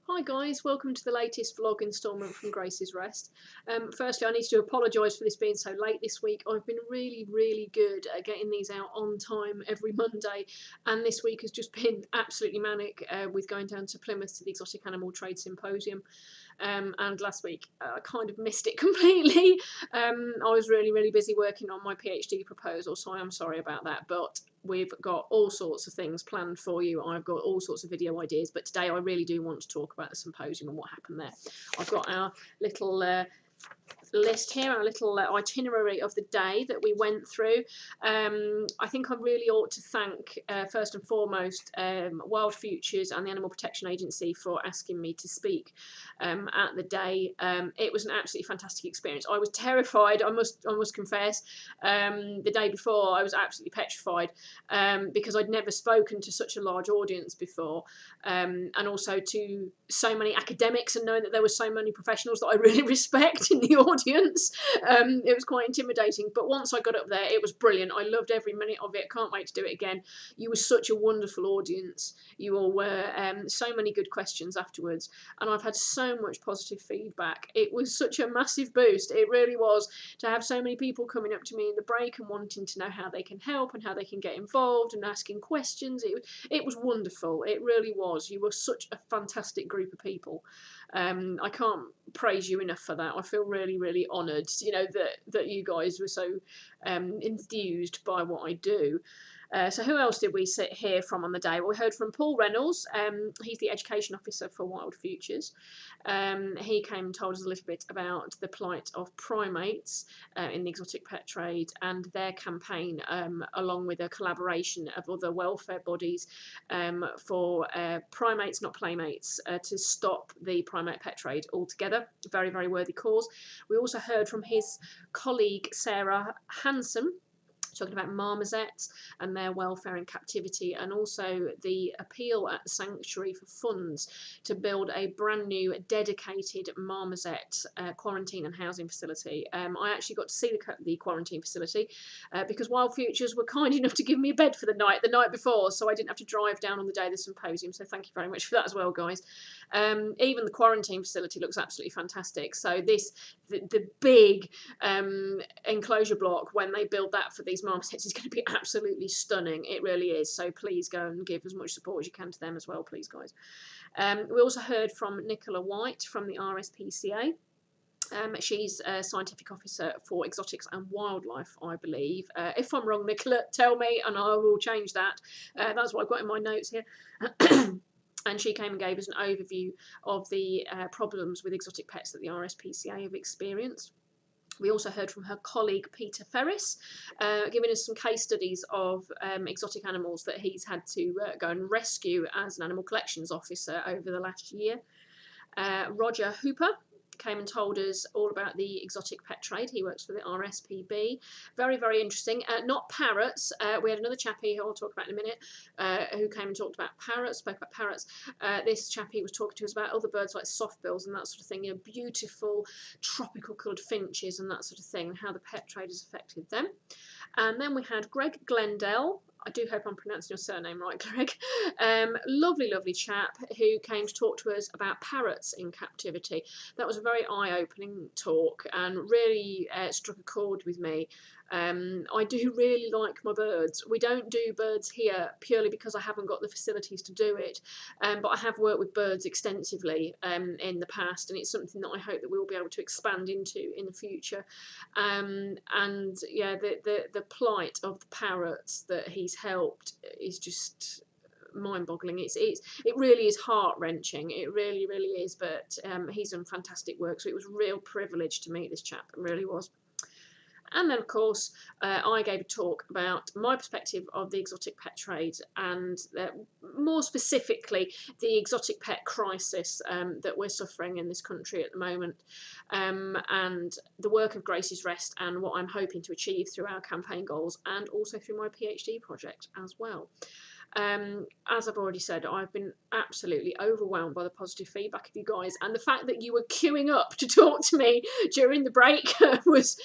Hi guys, welcome to the latest vlog instalment from Grace's Rest. Firstly, I need to apologise for this being so late this week. I've been really good at getting these out on time every Monday, and this week has just been absolutely manic with going down to Plymouth to the Exotic Animal Trade Symposium. And last week I kind of missed it completely. I was really busy working on my PhD proposal, so I am sorry about that, but we've got all sorts of things planned for you. I've got all sorts of video ideas, but today I really do want to talk about the symposium and what happened there. I've got our little list here, our little itinerary of the day that we went through. I think I really ought to thank first and foremost Wild Futures and the Animal Protection Agency for asking me to speak at the day. It was an absolutely fantastic experience. I was terrified, I must confess. The day before I was absolutely petrified because I'd never spoken to such a large audience before, and also to so many academics, and knowing that there were so many professionals that I really respect in the audience. It was quite intimidating, but once I got up there, it was brilliant. I loved every minute of it. Can't wait to do it again. You were such a wonderful audience. You all were. So many good questions afterwards, and I've had so much positive feedback. It was such a massive boost. It really was, to have so many people coming up to me in the break and wanting to know how they can help and how they can get involved and asking questions. It was wonderful. It really was. You were such a fantastic group of people. I can't praise you enough for that. I feel really honoured, you know, that you guys were so enthused by what I do. So who else did we hear from on the day? Well, we heard from Paul Reynolds. He's the Education Officer for Wild Futures. He came and told us a little bit about the plight of primates in the exotic pet trade and their campaign, along with a collaboration of other welfare bodies for primates, not playmates, to stop the primate pet trade altogether. Very worthy cause. We also heard from his colleague Sarah Hanson, talking about marmosets and their welfare in captivity, and also the appeal at the sanctuary for funds to build a brand new dedicated marmoset quarantine and housing facility. I actually got to see the quarantine facility because Wild Futures were kind enough to give me a bed for the night before, so I didn't have to drive down on the day of the symposium, so thank you very much for that as well, guys. Even the quarantine facility looks absolutely fantastic. So the big enclosure block, when they build that for these marmosets, is going to be absolutely stunning. It really is. So please go and give as much support as you can to them as well, please, guys. We also heard from Nicola White from the RSPCA. She's a scientific officer for exotics and wildlife, I believe. If I'm wrong, Nicola, tell me and I will change that. That's what I've got in my notes here. And she came and gave us an overview of the problems with exotic pets that the RSPCA have experienced. We also heard from her colleague Peter Ferris, giving us some case studies of exotic animals that he's had to go and rescue as an animal collections officer over the last year. Roger Hooper came and told us all about the exotic pet trade. He works for the RSPB. Very interesting. Not parrots. We had another chappie who I'll talk about in a minute, who came and talked about parrots, spoke about parrots. This chappie was talking to us about other birds like softbills and that sort of thing, you know, beautiful tropical coloured finches and that sort of thing, and how the pet trade has affected them. And then we had Greg Glendale. I do hope I'm pronouncing your surname right, Greg. Lovely chap who came to talk to us about parrots in captivity. That was a very eye-opening talk and really struck a chord with me. I do really like my birds. We don't do birds here purely because I haven't got the facilities to do it, but I have worked with birds extensively in the past, and it's something that I hope that we'll be able to expand into in the future. And yeah, the plight of the parrots that he's helped is just mind-boggling. It really is heart-wrenching. It really is. But he's done fantastic work, so it was a real privilege to meet this chap. It really was. And then, of course, I gave a talk about my perspective of the exotic pet trade and more specifically the exotic pet crisis that we're suffering in this country at the moment, and the work of Grace's Rest and what I'm hoping to achieve through our campaign goals and also through my PhD project as well. As I've already said, I've been absolutely overwhelmed by the positive feedback of you guys, and the fact that you were queuing up to talk to me during the break was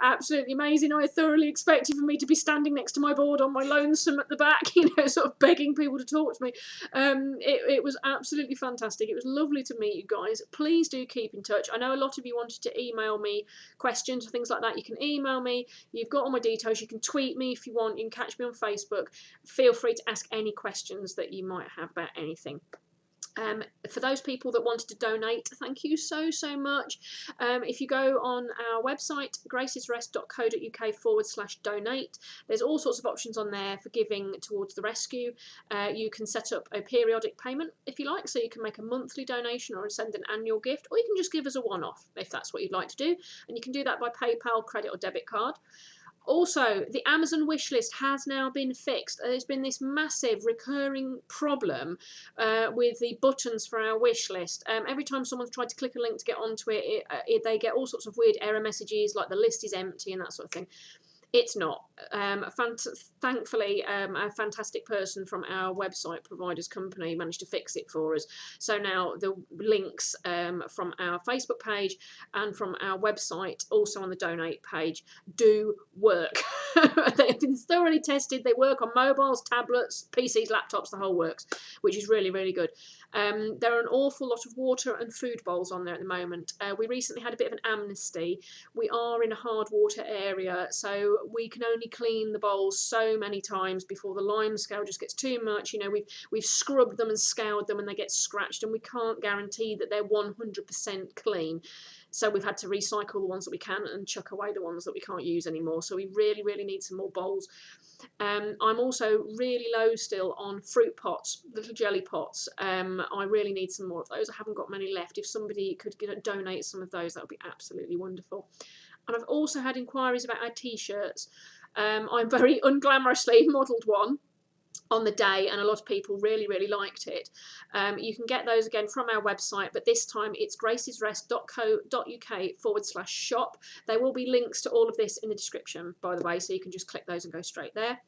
absolutely amazing. I thoroughly expected for me to be standing next to my board on my lonesome at the back, you know, sort of begging people to talk to me. It was absolutely fantastic. It was lovely to meet you guys. Please do keep in touch. I know a lot of you wanted to email me questions or things like that. You can email me. You've got all my details. You can tweet me if you want. You can catch me on Facebook. Feel free to ask any questions that you might have about anything. For those people that wanted to donate, thank you so much. If you go on our website, gracesrest.co.uk/donate, there's all sorts of options on there for giving towards the rescue. You can set up a periodic payment if you like, so you can make a monthly donation or send an annual gift, or you can just give us a one-off if that's what you'd like to do, and you can do that by PayPal, credit or debit card. Also, the Amazon wish list has now been fixed. There's been this massive recurring problem with the buttons for our wish list. Every time someone's tried to click a link to get onto it, they get all sorts of weird error messages like the list is empty and that sort of thing. It's not. Thankfully, a fantastic person from our website providers company managed to fix it for us. So now the links from our Facebook page and from our website, also on the donate page, do work. They've been thoroughly tested. They work on mobiles, tablets, PCs, laptops, the whole works, which is really good. There are an awful lot of water and food bowls on there at the moment. We recently had a bit of an amnesty. We are in a hard water area, so we can only clean the bowls so many times before the lime scale just gets too much. You know, we've scrubbed them and scoured them and they get scratched, and we can't guarantee that they're 100% clean. So we've had to recycle the ones that we can and chuck away the ones that we can't use anymore. So we really need some more bowls. I'm also really low still on fruit pots, little jelly pots. I really need some more of those. I haven't got many left. If somebody could donate some of those, that would be absolutely wonderful. And I've also had inquiries about our T-shirts. I very unglamorously modelled one on the day, and a lot of people really liked it. You can get those again from our website, but this time it's gracesrest.co.uk/shop. There will be links to all of this in the description, by the way, so you can just click those and go straight there.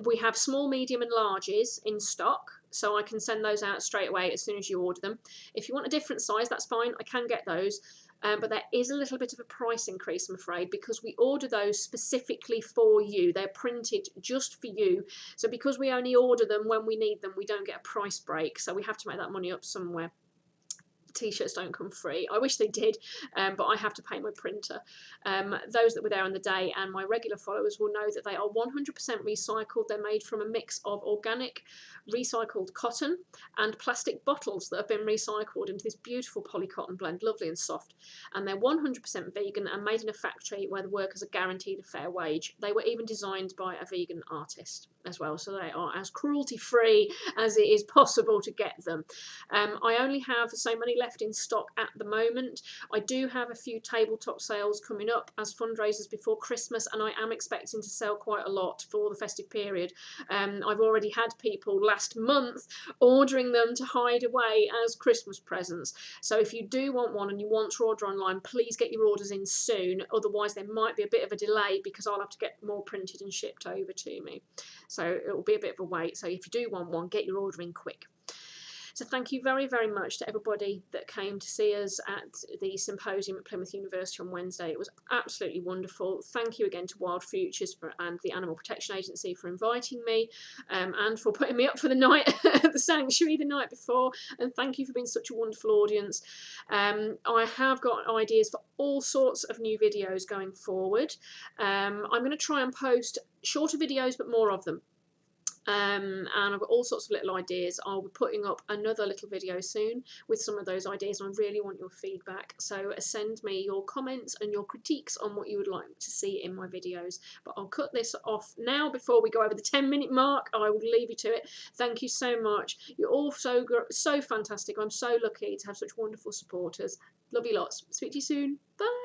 We have small, medium and larges in stock, so I can send those out straight away as soon as you order them. If you want a different size, that's fine, I can get those. But there is a little bit of a price increase, I'm afraid, because we order those specifically for you. They're printed just for you. So because we only order them when we need them, we don't get a price break. So we have to make that money up somewhere. T-shirts don't come free. I wish they did, but I have to pay my printer. Those that were there on the day and my regular followers will know that they are 100% recycled. They're made from a mix of organic recycled cotton and plastic bottles that have been recycled into this beautiful polycotton blend, lovely and soft. And they're 100% vegan and made in a factory where the workers are guaranteed a fair wage. They were even designed by a vegan artist as well, so they are as cruelty-free as it is possible to get them. I only have so many left in stock at the moment. I do have a few tabletop sales coming up as fundraisers before Christmas, and I am expecting to sell quite a lot for the festive period. I've already had people last month ordering them to hide away as Christmas presents. So if you do want one and you want to order online, please get your orders in soon. Otherwise there might be a bit of a delay because I'll have to get more printed and shipped over to me. So it will be a bit of a wait. So if you do want one, get your order in quick. So thank you very much to everybody that came to see us at the Symposium at Plymouth University on Wednesday. It was absolutely wonderful. Thank you again to Wild Futures and the Animal Protection Agency for inviting me and for putting me up for the night at the sanctuary the night before. And thank you for being such a wonderful audience. I have got ideas for all sorts of new videos going forward. I'm going to try and post shorter videos but more of them. And I've got all sorts of little ideas. I'll be putting up another little video soon with some of those ideas, and I really want your feedback. So send me your comments and your critiques on what you would like to see in my videos. But I'll cut this off now before we go over the 10-minute mark. I will leave you to it. Thank you so much. You're all so fantastic. I'm so lucky to have such wonderful supporters. Love you lots. Speak to you soon. Bye.